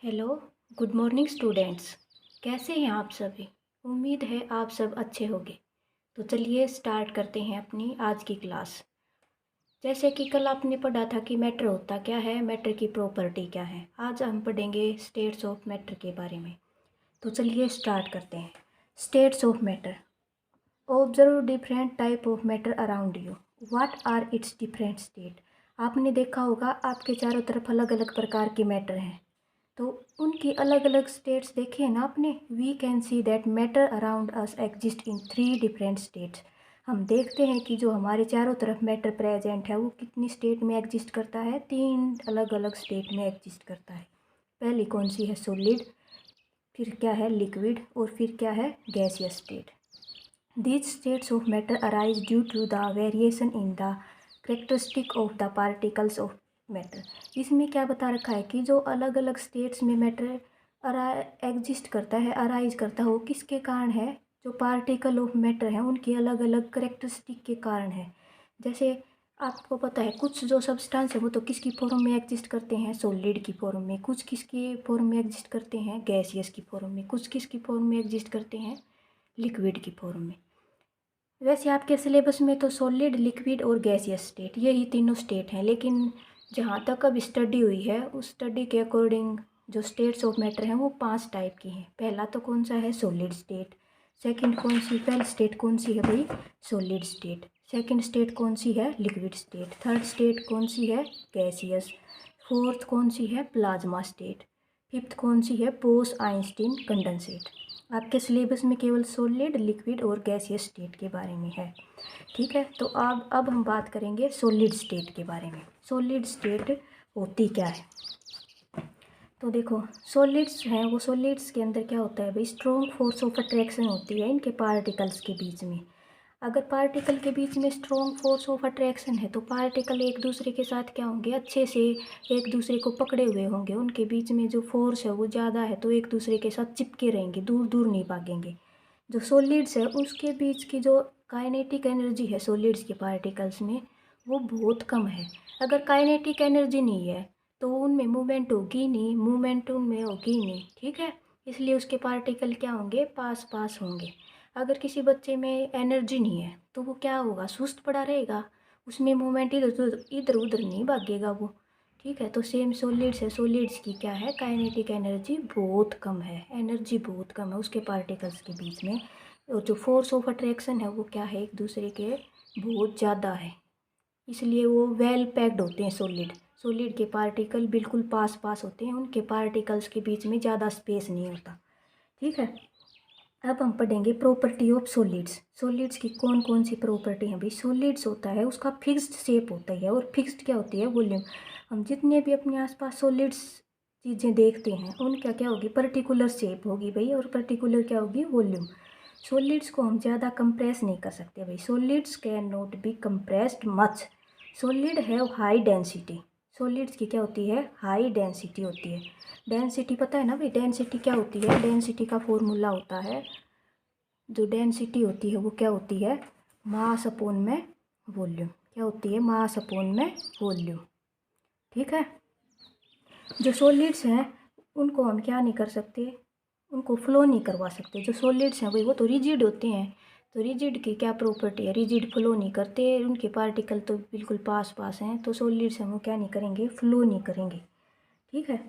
Hello, good morning students. कैसे हैं आप सभी? उम्मीद है आप सब अच्छे होंगे। तो चलिए स्टार्ट करते हैं अपनी आज की क्लास। जैसे कि कल आपने पढ़ा था कि मैटर होता क्या है, मैटर की प्रॉपर्टी क्या है। आज हम पढ़ेंगे स्टेट्स ऑफ मैटर के बारे में। तो चलिए स्टार्ट करते हैं। States of matter. Observe different type of matter around you. What are its different state. आपने देखा होगा आपके चारों तरफ अलग अलग प्रकार के मैटर हैं, तो उनकी अलग अलग स्टेट्स देखे हैं ना आपने। We can see that matter around us exist in 3 different states. हम देखते हैं कि जो हमारे चारों तरफ मैटर प्रेजेंट है वो कितनी स्टेट में एग्जिस्ट करता है, 3 अलग अलग स्टेट में एग्जिस्ट करता है। पहली कौन सी है? सॉलिड, फिर क्या है? लिक्विड, और फिर क्या है? Gaseous state. These states of matter arise due to the variation in the characteristic of the particles of matter। इसमें क्या बता रखा है कि जो अलग अलग स्टेट्स में मैटर एग्जिस्ट करता है, अराइज करता है, वो किसके कारण है? जो पार्टिकल ऑफ मैटर हैं उनकी अलग अलग करेक्टरिस्टिक के कारण है। जैसे आपको पता है कुछ जो सब्सटेंस है वो तो किसकी फॉर्म में एग्जिस्ट करते हैं? सॉलिड की फॉर्म में। कुछ किसकी फॉर्म में एग्जिस्ट करते हैं? गैसियस की फॉर्म में। कुछ किसकी फॉर्म में एग्जिस्ट करते हैं? लिक्विड की फॉर्म में। वैसे आपके सिलेबस में तो सॉलिड, लिक्विड और गैसियस स्टेट यही तीनों स्टेट हैं, लेकिन जहाँ तक अब स्टडी हुई है उस स्टडी के अकॉर्डिंग जो स्टेट्स ऑफ मैटर हैं वो 5 टाइप की हैं। पहला तो कौन सा है? Solid state. सेकंड कौन सी? पहली स्टेट कौन सी है भाई? Solid state. सेकंड स्टेट कौन सी है? Liquid state. थर्ड स्टेट कौन सी है? गैसियस। फोर्थ कौन सी है? Plasma state. फिफ्थ कौन सी है? Bose Einstein condensate. आपके सिलेबस में केवल सॉलिड, लिक्विड और गैसियस स्टेट के बारे में है। ठीक है, तो अब हम बात करेंगे सॉलिड स्टेट के बारे में। सॉलिड स्टेट होती क्या है? तो देखो, सॉलिड्स हैं वो, सॉलिड्स के अंदर क्या होता है भाई? स्ट्रॉन्ग फोर्स ऑफ अट्रैक्शन होती है इनके पार्टिकल्स के बीच में। अगर पार्टिकल के बीच में स्ट्रॉन्ग फोर्स ऑफ अट्रैक्शन है तो पार्टिकल एक दूसरे के साथ क्या होंगे? अच्छे से एक दूसरे को पकड़े हुए होंगे। उनके बीच में जो फोर्स है वो ज़्यादा है तो एक दूसरे के साथ चिपके रहेंगे, दूर दूर नहीं भागेंगे। जो सॉलिड्स है उसके बीच की जो काइनेटिक एनर्जी है सॉलिड्स के पार्टिकल्स में वो बहुत कम है। अगर काइनेटिक एनर्जी नहीं है तो उनमें मूवमेंट होगी नहीं, मूवमेंट उनमें होगी नहीं। ठीक है, इसलिए उसके पार्टिकल क्या होंगे? पास पास होंगे। अगर किसी बच्चे में एनर्जी नहीं है तो वो क्या होगा? सुस्त पड़ा रहेगा, उसमें मूवमेंट इधर उधर नहीं भागेगा वो। ठीक है, तो सेम सॉलिड्स है, सॉलिड्स की क्या है? काइनेटिक एनर्जी बहुत कम है, एनर्जी बहुत कम है उसके पार्टिकल्स के बीच में। और जो फोर्स ऑफ अट्रैक्शन है वो क्या है? एक दूसरे के बहुत ज़्यादा है, इसलिए वो वेल पैक्ड होते हैं सॉलिड। सॉलिड के पार्टिकल बिल्कुल पास पास होते हैं, उनके पार्टिकल्स के बीच में ज़्यादा स्पेस नहीं होता। ठीक है, अब हम पढ़ेंगे प्रॉपर्टी ऑफ सॉलिड्स। सॉलिड्स की कौन कौन सी प्रॉपर्टी हैं भाई? सॉलिड्स होता है उसका फिक्स्ड शेप होता है, और फिक्स्ड क्या होती है? वॉल्यूम। हम जितने भी अपने आसपास सॉलिड्स चीज़ें देखते हैं उनका क्या होगी? पर्टिकुलर शेप होगी भाई, और पर्टिकुलर क्या होगी? वॉल्यूम। सॉलिड्स को हम ज़्यादा कंप्रेस नहीं कर सकते भाई, solids can not be compressed much. Solid है हाई डेंसिटी। सॉलिड्स की क्या होती है? हाई डेंसिटी होती है। डेंसिटी पता है ना भाई? डेंसिटी क्या होती है? डेंसिटी का फॉर्मूला होता है, जो डेंसिटी होती है वो क्या होती है? मास अपॉन में वॉल्यूम। क्या होती है? मास अपॉन में वॉल्यूम। ठीक है, जो सॉलिड्स हैं उनको हम क्या नहीं कर सकते? उनको फ्लो नहीं करवा सकते। जो सॉलिड्स हैं भाई वो तो रिजिड होते हैं, तो रिजिड की क्या प्रॉपर्टी है? रिजिड फ्लो नहीं करते, उनके पार्टिकल तो बिल्कुल पास पास हैं, तो सॉलिड्स हैं वो क्या नहीं करेंगे? फ्लो नहीं करेंगे। ठीक है,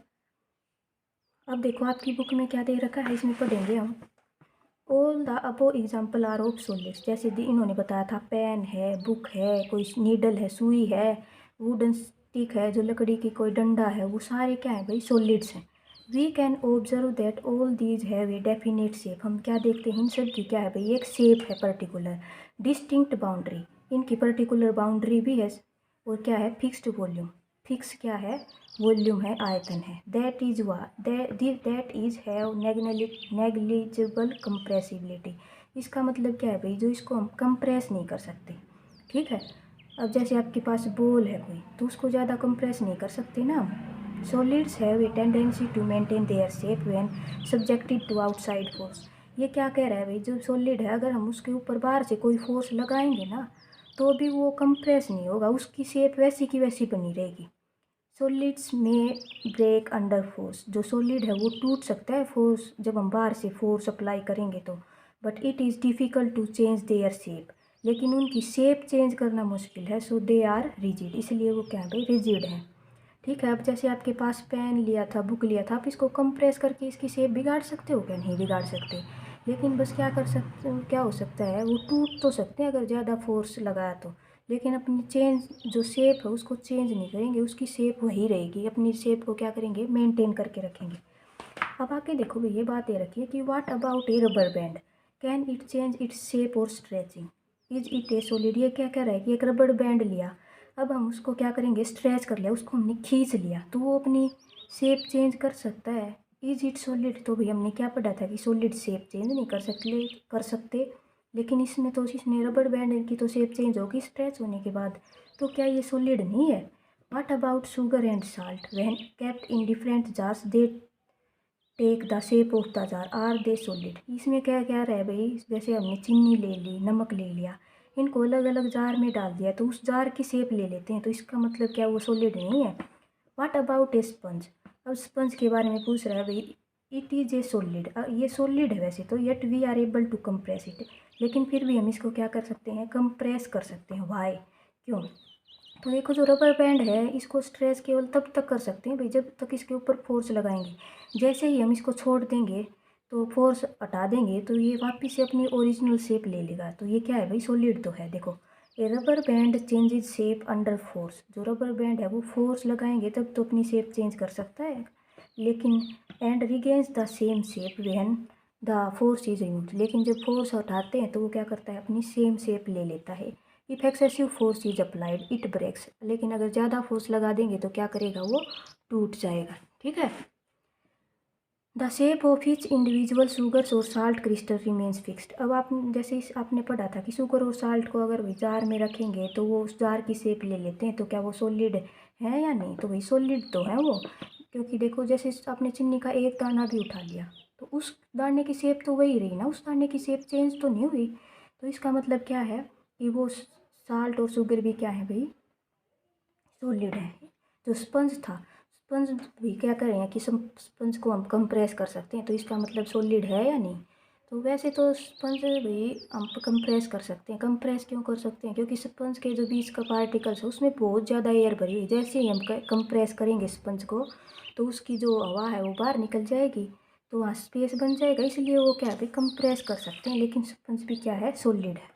अब देखो आपकी बुक में क्या दे रखा है, इसमें पढ़ेंगे हम। All the above example are of solids. जैसे इन्होंने बताया था, पेन है, बुक है, कोई नीडल है, सुई है, वुडन स्टिक है, जो लकड़ी की कोई डंडा है, वो सारे क्या है भाई? सॉलिड्स हैं। We can observe that all these have a definite shape. हम क्या देखते हैं? इन सब की क्या है भाई? एक शेप है पर्टिकुलर। डिस्टिंक्ट बाउंड्री, इनकी पर्टिकुलर बाउंड्री भी है। और क्या है? Fixed volume. फिक्स क्या है? वॉल्यूम है, आयतन है। That is that is have negligible compressibility. इसका मतलब क्या है भाई? जो इसको हम कंप्रेस नहीं कर सकते। ठीक है, अब जैसे आपके पास बॉल है कोई, तो उसको ज़्यादा कंप्रेस नहीं कर सकते ना हम। Solids have a tendency to maintain their shape when subjected to outside force. ये क्या कह रहा है भाई? जो सॉलिड है अगर हम उसके ऊपर बाहर से कोई फोर्स लगाएंगे ना तो भी वो कंप्रेस नहीं होगा, उसकी शेप वैसी की वैसी बनी रहेगी। सॉलिड्स में ब्रेक अंडर फोर्स, जो सॉलिड है वो टूट सकता है फोर्स, जब हम बाहर से फोर्स अप्लाई करेंगे तो, but it is difficult to change their shape, लेकिन उनकी शेप चेंज करना मुश्किल है, सो दे आर रिजिड, इसलिए वो क्या है भाई, रिजिड है। ठीक है, अब जैसे आपके पास पेन लिया था, बुक लिया था, आप इसको कंप्रेस करके इसकी शेप बिगाड़ सकते हो क्या? नहीं बिगाड़ सकते, लेकिन बस क्या कर सकते, क्या हो सकता है, वो टूट तो सकते हैं अगर ज़्यादा फोर्स लगाया तो, लेकिन अपनी चेंज जो शेप है उसको चेंज नहीं करेंगे, उसकी शेप वही रहेगी, अपनी शेप को क्या करेंगे, मेंटेन करके रखेंगे। अब आके देखो भाई, ये बात ये रखिए कि what about a rubber band, can it change its shape और stretching, is it a solid, ये क्या कह रहा है कि एक रबर बैंड लिया, अब हम उसको क्या करेंगे, स्ट्रेच कर लिया, उसको हमने खींच लिया, तो वो अपनी शेप चेंज कर सकता है। इज इट सॉलिड, तो भाई हमने क्या पढ़ा था कि सॉलिड शेप चेंज नहीं कर सकते, लेकिन इसमें तो इसने रबर बैंड की तो शेप चेंज होगी स्ट्रेच होने के बाद, तो क्या ये सॉलिड नहीं है? What about sugar and salt, when kept in different jars they take the shape of the jar, are they solid, इसमें क्या क्या रहा है भाई, जैसे हमने चीनी ले ली, नमक ले लिया, इनको अलग अलग जार में डाल दिया तो उस जार की शेप ले लेते हैं, तो इसका मतलब क्या वो सॉलिड नहीं है? व्हाट अबाउट ए स्पंज, अब स्पंज के बारे में पूछ रहा है भाई, इट इज़ ए सॉलिड, ये सॉलिड है वैसे तो, yet we are able to compress it, लेकिन फिर भी हम इसको क्या कर सकते हैं, कंप्रेस कर सकते हैं, वाई, क्यों? तो देखो, जो रबर बैंड है इसको स्ट्रेच केवल तब तक कर सकते हैं भाई जब तक इसके ऊपर फोर्स लगाएंगे, जैसे ही हम इसको छोड़ देंगे तो फोर्स हटा देंगे तो ये वापस से अपनी ओरिजिनल शेप ले लेगा, तो ये क्या है भाई, सॉलिड तो है। देखो, a rubber band changes shape under force, जो रबर बैंड है वो फोर्स लगाएंगे तब तो अपनी शेप चेंज कर सकता है, लेकिन and regains the same shape when the force is removed, लेकिन जब फोर्स हटाते हैं तो वो क्या करता है, अपनी सेम शेप ले लेता है। If excessive force is applied it breaks, लेकिन अगर ज़्यादा फोर्स लगा देंगे तो क्या करेगा, वो टूट जाएगा। ठीक है, the shape of each individual sugars और साल्ट क्रिस्टल रिमेन्स फिक्स्ड, अब आप जैसे आपने पढ़ा था कि शुगर और साल्ट को अगर वही जार में रखेंगे तो वो उस जार की शेप ले लेते हैं, तो क्या वो सॉलिड है या नहीं? तो वही सॉलिड तो है वो, क्योंकि देखो जैसे आपने चीनी का एक दाना भी उठा लिया तो उस दाने की शेप तो वही रही ना, उस दाने की शेप चेंज तो नहीं हुई, तो इसका मतलब क्या है कि वो साल्ट और शुगर भी क्या है भाई, सॉलिड है। जो स्पंज था, स्पंज भी क्या कर रहे हैं कि स्पंज को हम कंप्रेस कर सकते हैं, तो इसका मतलब सॉलिड है या नहीं? तो वैसे तो स्पंज भी हम कंप्रेस कर सकते हैं, कंप्रेस क्यों कर सकते हैं, क्योंकि स्पंज के जो बीच का पार्टिकल्स है उसमें बहुत ज़्यादा एयर भरी है, जैसे ही हम कंप्रेस करेंगे स्पंज को तो उसकी जो हवा है वो बाहर निकल जाएगी, तो वहाँ स्पेस बन जाएगा, इसलिए वो क्या है, कंप्रेस कर सकते हैं, लेकिन स्पंज भी क्या है, सॉलिड है।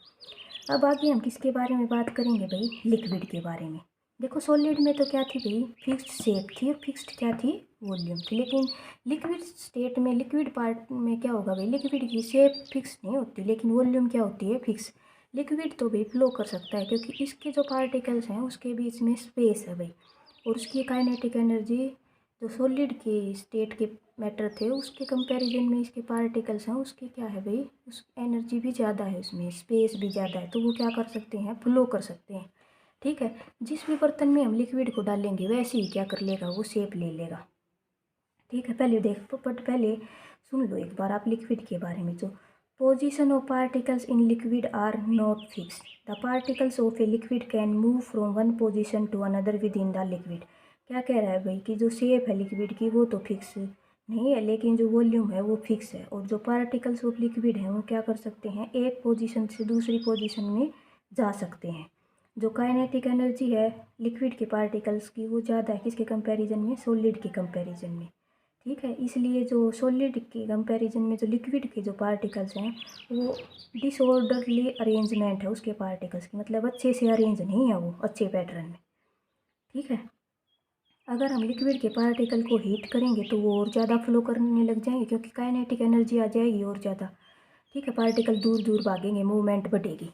अब आगे हम किसके बारे में बात करेंगे भाई, लिक्विड के बारे में। देखो, सॉलिड में तो क्या थी भाई, फिक्स्ड शेप थी और फिक्स्ड क्या थी, वॉल्यूम थी, लेकिन लिक्विड स्टेट में, लिक्विड पार्ट में क्या होगा भाई, लिक्विड की शेप फिक्स नहीं होती लेकिन वॉल्यूम क्या होती है, फिक्स। लिक्विड तो भाई फ्लो कर सकता है क्योंकि इसके जो पार्टिकल्स हैं उसके बीच में स्पेस है भाई, और उसकी काइनेटिक एनर्जी जो सॉलिड के स्टेट के मैटर थे उसके कंपैरिजन में इसके पार्टिकल्स हैं उसकी क्या है भाई, उस एनर्जी भी ज़्यादा है, उसमें स्पेस भी ज़्यादा है, तो वो क्या कर सकते हैं, फ्लो कर सकते हैं। ठीक है, जिस भी बर्तन में हम लिक्विड को डालेंगे वैसे ही क्या कर लेगा, वो शेप ले लेगा। ठीक है, पहले देख बट पहले सुन लो एक बार आप लिक्विड के बारे में, जो position of particles in liquid are not fixed, the particles of a liquid can move from one position to another within the liquid. क्या कह रहा है भाई कि जो शेप है लिक्विड की वो तो फिक्स नहीं है, लेकिन जो वॉल्यूम है वो फिक्स है, और जो पार्टिकल्स ऑफ लिक्विड हैं वो क्या कर सकते हैं, एक पोजिशन से दूसरी पोजिशन में जा सकते हैं। जो काइनेटिक एनर्जी है लिक्विड के पार्टिकल्स की वो ज़्यादा है किसके कंपैरिजन में, सॉलिड के कंपैरिजन में। ठीक है, इसलिए जो सॉलिड के कंपैरिजन में जो लिक्विड के जो पार्टिकल्स हैं वो डिसऑर्डरली अरेंजमेंट है उसके पार्टिकल्स की, मतलब अच्छे से अरेंज नहीं है वो अच्छे पैटर्न में। ठीक है, अगर हम लिक्विड के पार्टिकल को हीट करेंगे तो वो और ज़्यादा फ्लो करने लग जाएंगे क्योंकि काइनेटिक एनर्जी आ जाएगी और ज़्यादा। ठीक है, पार्टिकल दूर दूर भागेंगे, मूवमेंट बढ़ेगी।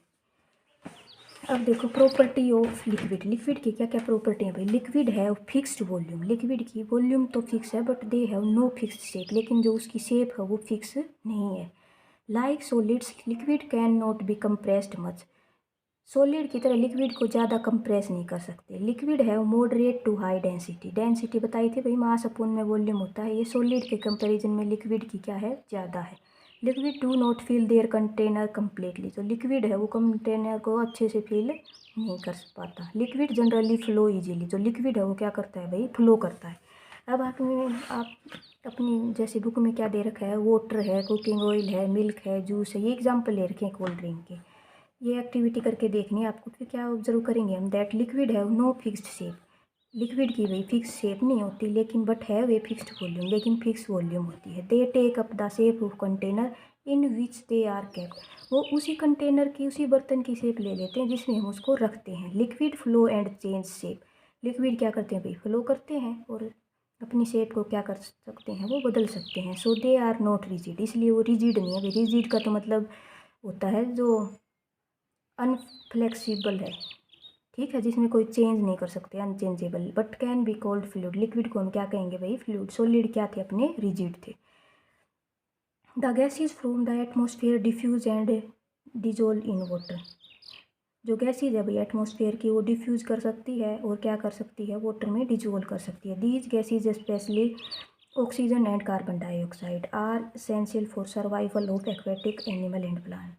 अब देखो, प्रॉपर्टी ऑफ लिक्विड, लिक्विड की क्या क्या प्रॉपर्टी है भाई, लिक्विड है फिक्स्ड वॉल्यूम, लिक्विड की वॉल्यूम तो फिक्स है but they have no fixed shape, लेकिन जो उसकी शेप है वो फिक्स नहीं है। Like solids liquid can not be compressed much, solid की तरह लिक्विड को ज़्यादा कंप्रेस नहीं कर सकते। लिक्विड है moderate to high density, density बताई थी भाई, मास अपॉन में वॉल्यूम होता है, ये सॉलिड के कंपैरिजन में लिक्विड की क्या है, ज़्यादा है। Liquid do not fill their container completely, जो लिक्विड है वो कंटेनर को अच्छे से फिल नहीं कर पाता। लिक्विड जनरली फ्लो इजीली, जो लिक्विड है वो क्या करता है भाई, फ्लो करता है। अब आप अपनी जैसे बुक में क्या दे रखा है, वाटर है, कुकिंग ऑयल है, मिल्क है, जूस है, ये एग्जाम्पल ले रखे हैं कोल्ड ड्रिंक के। ये एक्टिविटी करके देखनी है आपको कि क्या ऑब्जर्व करेंगे हम, दैट लिक्विड है नो फिक्स्ड शेप। लिक्विड की भाई फिक्स शेप नहीं होती, लेकिन बट है वे फिक्स्ड वॉल्यूम, लेकिन फिक्स वॉल्यूम होती है। They take up the shape of container in which they are kept, वो उसी कंटेनर की, उसी बर्तन की शेप ले लेते हैं जिसमें हम उसको रखते हैं। Liquid flow and change shape, liquid क्या करते हैं भाई, फ्लो करते हैं और अपनी शेप को क्या कर सकते हैं, वो बदल सकते हैं। सो दे आर नॉट रिजिड, इसलिए वो रिजिड नहीं है भाई। रिजिड का तो मतलब होता है जो अनफ्लेक्सिबल है, ठीक है, जिसमें कोई चेंज नहीं कर सकते, unchangeable. But can be called fluid, liquid को हम क्या कहेंगे भाई, फ्लूइड। सॉलिड क्या थे अपने, रिजिड थे। The gases from the atmosphere diffuse and dissolve in water, जो गैसेज है भाई एटमोसफियर की, वो डिफ्यूज कर सकती है और क्या कर सकती है, वाटर में डिजोल्व कर सकती है। These gases specially oxygen and carbon dioxide are essential for survival of aquatic animal and plant.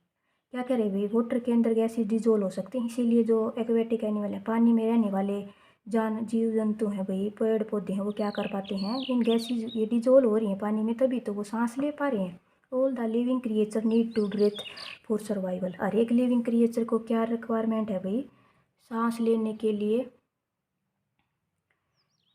क्या कह रहे भाई, वाटर के अंदर गैसेज डिजोल्व हो सकते हैं, इसीलिए जो एक्वेटिक एनिमल है, पानी में रहने वाले जीव जंतु हैं भाई, पेड़ पौधे हैं, वो क्या कर पाते हैं, इन गैसेज ये डिजोल्व हो रही हैं पानी में, तभी तो वो सांस ले पा रहे हैं। All the living creature need to breathe for survival, हर एक लिविंग क्रिएचर को क्या रिक्वायरमेंट है भाई, सांस लेने के लिए,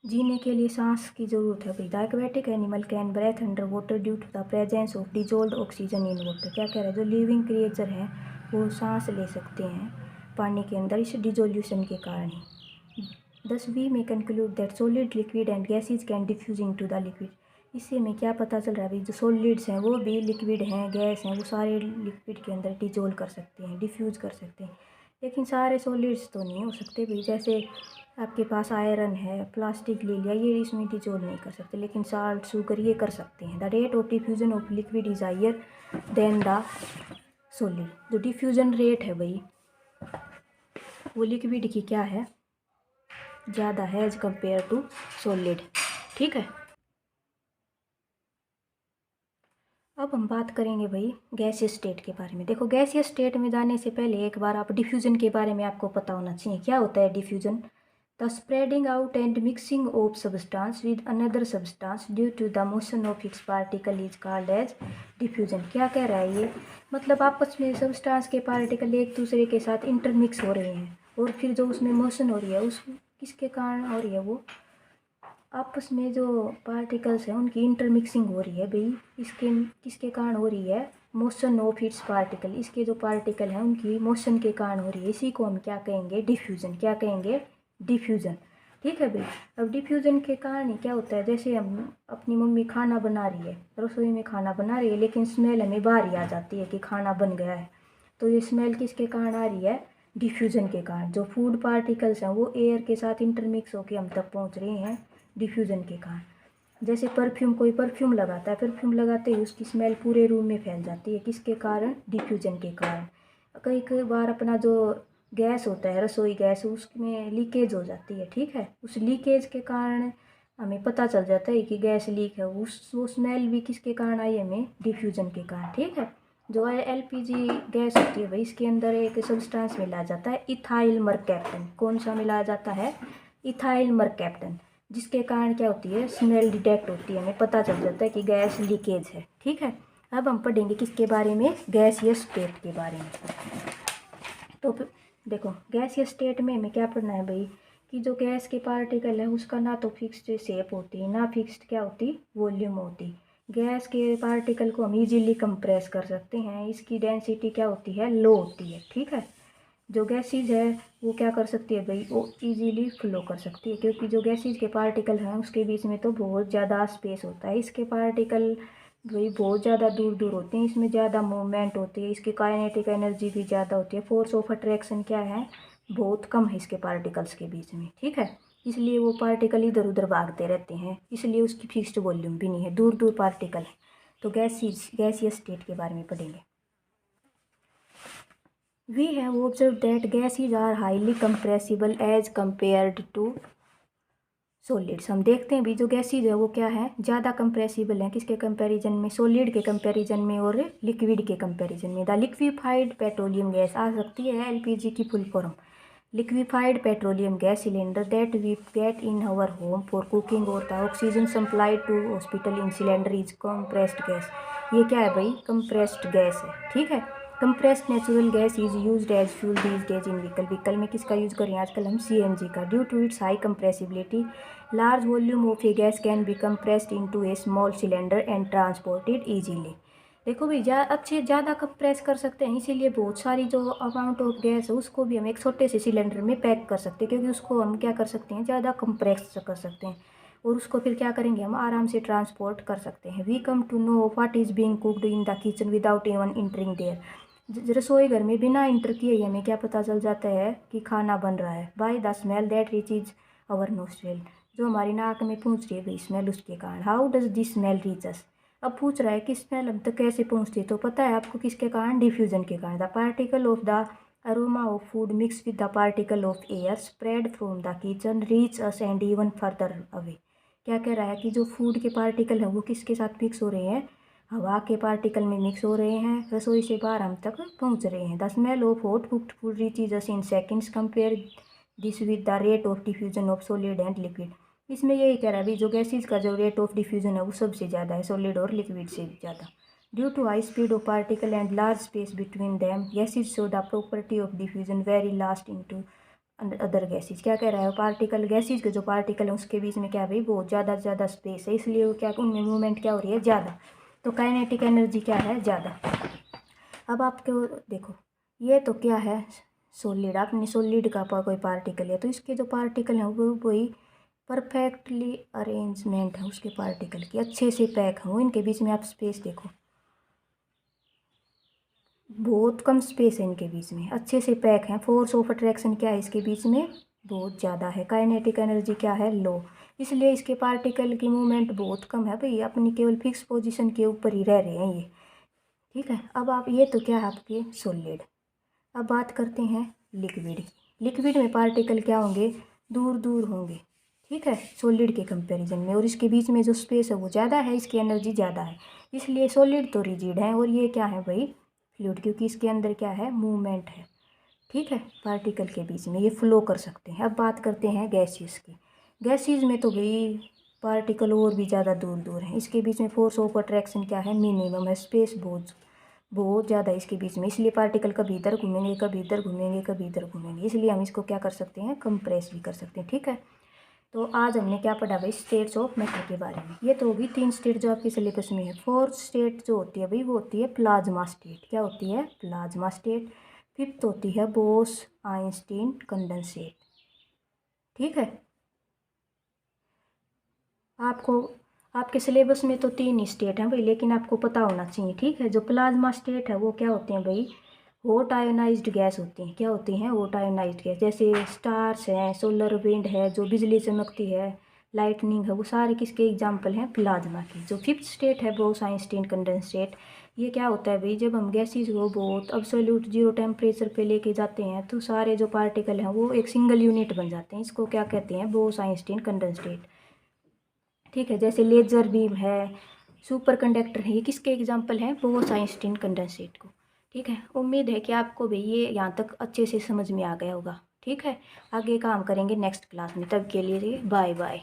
जीने के लिए सांस की जरूरत है भाई। The aquatic animal can breathe under water due to the presence of dissolved oxygen in water, क्या कह रहा है, जो लिविंग क्रिएचर हैं वो सांस ले सकते हैं पानी के अंदर इस डिजोल्यूशन के कारण ही। Thus we may conclude that solid liquid and gases can diffuse into the liquid, इससे हमें क्या पता चल रहा है भाई, जो सॉलिड्स हैं वो भी लिक्विड हैं, गैस हैं, वो सारे लिक्विड के अंदर डिजोल्व कर सकते हैं, डिफ्यूज कर सकते हैं। लेकिन सारे सॉलिड्स तो नहीं हो सकते भाई, जैसे आपके पास आयरन है, प्लास्टिक ले लिया, ये इसमें डिजोल्व नहीं कर सकते, लेकिन साल्ट, शुगर ये कर सकते हैं। The rate of diffusion of liquid is higher than the solid, जो डिफ्यूजन रेट है भाई वो लिक्विड की क्या है, ज़्यादा है एज कम्पेयर टू सॉलिड, ठीक है। अब हम बात करेंगे भाई गैसियस स्टेट के बारे में। देखो गैसियस स्टेट में जाने से पहले एक बार आप डिफ्यूजन के बारे में आपको पता होना चाहिए, क्या होता है diffusion. The spreading out and mixing of substance with another substance due to the motion of its particle is called as diffusion. क्या कह रहा है ये, मतलब आपस में सब्सटेंस के पार्टिकल एक दूसरे के साथ इंटरमिक्स हो रहे हैं और फिर जो उसमें मोशन हो रही है उस किसके कारण हो रही है, वो आपस में जो पार्टिकल्स हैं उनकी इंटरमिक्सिंग हो रही है भाई, इसके किसके कारण हो रही है, मोशन ऑफ इट्स पार्टिकल, इसके जो पार्टिकल हैं उनकी मोशन के कारण हो रही है, इसी को हम क्या कहेंगे, डिफ्यूजन। क्या कहेंगे, डिफ्यूजन, ठीक है भाई। अब डिफ्यूजन के कारण ही क्या होता है, जैसे हम अपनी मम्मी खाना बना रही है, रसोई में खाना बना रही है, लेकिन स्मेल हमें बाहर ही आ जाती है कि खाना बन गया है, तो ये स्मेल किसके कारण आ रही है, डिफ्यूजन के कारण। जो फूड पार्टिकल्स हैं वो एयर के साथ इंटरमिक्स होकर हम तक पहुंच रहे हैं डिफ्यूजन के कारण। जैसे परफ्यूम, कोई परफ्यूम लगाता है, परफ्यूम लगाते ही उसकी स्मेल पूरे रूम में फैल जाती है, किसके कारण, डिफ्यूजन के कारण। कई कई बार अपना जो गैस होता है, रसोई गैस, उसमें लीकेज हो जाती है, ठीक है, उस लीकेज के कारण हमें पता चल जाता है कि गैस लीक है, उस वो स्मेल भी किसके कारण आई हमें, डिफ्यूजन के कारण, ठीक है। जो है एलपीजी गैस होती है भाई, इसके अंदर एक सब्सटेंस मिलाया जाता है इथाइल मरकैप्टन, कौन सा मिलाया जाता है, इथाइल मरकैप्टन, जिसके कारण क्या होती है, स्मेल डिटेक्ट होती है, हमें पता चल जाता है कि गैस लीकेज है, ठीक है। अब हम पढ़ेंगे किसके बारे में, गैसियस स्टेट के बारे में। तो देखो गैसियस स्टेट में हमें क्या पढ़ना है भाई, कि जो गैस के पार्टिकल है उसका ना तो फिक्स्ड शेप होती है, ना फिक्स्ड क्या होती, वॉल्यूम होती। गैस के पार्टिकल को हम इजीली कंप्रेस कर सकते हैं, इसकी डेंसिटी क्या होती है, लो होती है, ठीक है। जो गैसेज है वो क्या कर सकती है भाई, वो इजीली फ्लो कर सकती है, क्योंकि जो गैसेज के पार्टिकल हैं उसके बीच में तो बहुत ज़्यादा स्पेस होता है, इसके पार्टिकल भाई बहुत ज़्यादा दूर दूर होते हैं, इसमें ज़्यादा मूवमेंट होती है, इसकी काइनेटिक एनर्जी भी ज़्यादा होती है, फोर्स ऑफ अट्रैक्शन क्या है, बहुत कम है इसके पार्टिकल्स के बीच में, ठीक है। इसलिए वो पार्टिकल इधर उधर भागते रहते हैं, इसलिए उसकी फिक्स्ड वॉल्यूम भी नहीं है, दूर दूर पार्टिकल है। तो गैसियस स्टेट के बारे में पढ़ेंगे। We have observed that gases are highly compressible as compared to solids. हम देखते हैं भी जो गैसेज है वो क्या है, ज़्यादा कंप्रेसिबल है किसके कंपैरिजन में, सॉलिड के कंपैरिजन में और लिक्विड के कंपैरिजन में। द लिक्विफाइड पेट्रोलियम गैस आ सकती है एलपीजी की full form, liquefied petroleum gas cylinder that we get in our home for cooking और the oxygen supplied to hospital in cylinder is compressed gas. ये क्या है भाई, कंप्रेस्ड गैस है, ठीक है। Compressed natural gas is used as fuel these days in vehicle. Vehicle में किसका यूज़ करें आजकल हम, सीएनजी का। Due to it's high compressibility large volume of A gas can be compressed into A small cylinder and transported easily. देखो भाई ज़्यादा compress कर सकते हैं, इसीलिए बहुत सारी जो अमाउंट ऑफ गैस है उसको भी हम एक छोटे से सिलेंडर में पैक कर सकते हैं, क्योंकि उसको हम क्या कर सकते हैं, ज़्यादा कंप्रेस कर सकते हैं और उसको फिर क्या करेंगे हम, आराम से ट्रांसपोर्ट कर सकते हैं। We come to know what is being cooked in the kitchen without even entering there. रसोई घर में बिना इंटर किए ही हमें क्या पता चल जाता है कि खाना बन रहा है, by the smell that reaches our nostril. जो हमारी नाक में पहुँच रही है भाई स्मेल, उसके कारण। How does this smell reach अस। अब पूछ रहा है कि स्मेल हम तक कैसे पहुँचती है, तो पता है आपको किसके कारण, डिफ्यूजन के कारण। The particle of the aroma of food mix with the particle of air spread from the kitchen reach us and even further away. क्या कह रहा है कि जो फूड के पार्टिकल हैं वो किसके साथ मिक्स हो रहे हैं, हवा के पार्टिकल में मिक्स हो रहे हैं, रसोई से बाहर हम तक पहुंच रहे हैं। The smell of hot cooked food reaches us in seconds, compare this with the rate of diffusion of solid and liquid. इसमें यही कह रहा है भाई जो गैसेज का जो रेट ऑफ डिफ्यूजन है वो सबसे ज़्यादा है, सॉलिड और लिक्विड से ज़्यादा। Due to high speed of particle and large space between them gases show the property of diffusion very fast into other gases. क्या कह रहा है, पार्टिकल गैसेज के जो पार्टिकल है उसके बीच में क्या भाई बहुत ज़्यादा स्पेस है, इसलिए वो क्या उनमें मूवमेंट क्या हो रही है, ज़्यादा। तो काइनेटिक एनर्जी क्या है, ज़्यादा। अब आपको देखो ये तो क्या है, सॉलिड। आपने सॉलिड का कोई पार्टिकल है तो इसके जो पार्टिकल हैं वो वही परफेक्टली अरेंजमेंट है उसके पार्टिकल की, अच्छे से पैक हो, इनके बीच में आप स्पेस देखो बहुत कम स्पेस है इनके बीच में, अच्छे से पैक हैं। फोर्स ऑफ अट्रैक्शन क्या है इसके बीच में, बहुत ज़्यादा है। काइनेटिक एनर्जी क्या है, लो। इसलिए इसके पार्टिकल की मूवमेंट बहुत कम है भाई, अपनी केवल फिक्स पोजीशन के ऊपर ही रह रहे हैं ये, ठीक है। अब आप ये तो क्या है आपके सॉलिड। अब बात करते हैं लिक्विड की। लिक्विड में पार्टिकल क्या होंगे, दूर दूर होंगे, ठीक है, सॉलिड के कंपैरिजन में। और इसके बीच में जो स्पेस है वो ज़्यादा है, इसकी एनर्जी ज़्यादा है, इसलिए सॉलिड तो रिजिड है और ये क्या है भाई फ्लूइड, क्योंकि इसके अंदर क्या है, मूवमेंट है, ठीक है, पार्टिकल के बीच में ये फ्लो कर सकते हैं। अब बात करते हैं गैसेस की। गैसेस में तो भाई पार्टिकल और भी ज़्यादा दूर दूर हैं, इसके बीच में फोर्स ऑफ अट्रैक्शन क्या है, मिनिमम है, स्पेस बहुत बहुत ज़्यादा है इसके बीच में, इसलिए पार्टिकल कभी इधर घूमेंगे कभी इधर घूमेंगे कभी इधर घूमेंगे, इसलिए हम इसको क्या कर सकते हैं, कंप्रेस भी कर सकते हैं, ठीक है। तो आज हमने क्या पढ़ा भाई, स्टेट्स ऑफ मैटर के बारे में। ये तो होगी 3 स्टेट जो आपके सिलेबस में है। 4th स्टेट जो होती है भाई वो होती है प्लाज्मा स्टेट। क्या होती है, प्लाज्मा स्टेट। 5th होती है बोस आइंस्टीन कंडेंसेट, ठीक है। आपको आपके सिलेबस में तो 3 ही स्टेट हैं भाई, लेकिन आपको पता होना चाहिए, ठीक है। जो प्लाज्मा स्टेट है वो क्या होते हैं भाई, हॉट आयोनाइज्ड गैस होती हैं। क्या होती हैं, हॉट आयोनाइज्ड गैस, जैसे स्टार्स हैं, सोलर विंड है, जो बिजली चमकती है, लाइटनिंग है, वो सारे किसके एग्जाम्पल हैं, प्लाज्मा की। जो 5th स्टेट है बोस आइंस्टीन कंडेंसेट, ये क्या होता है भाई, जब हम गैसेज को बहुत अब्सोल्यूट जीरो टेम्परेचर पे लेके जाते हैं तो सारे जो पार्टिकल हैं वो एक सिंगल यूनिट बन जाते हैं, इसको क्या कहते हैं, बोस आइंस्टीन कंडेंसेट, ठीक है। जैसे लेजर बीम है, सुपर कंडक्टर है, ये किसके एग्जाम्पल हैं, बोस आइंस्टीन कंडेंसेट को, ठीक है। उम्मीद है कि आपको भी ये यहाँ तक अच्छे से समझ में आ गया होगा, ठीक है। आगे काम करेंगे नेक्स्ट क्लास में, तब के लिए बाय बाय।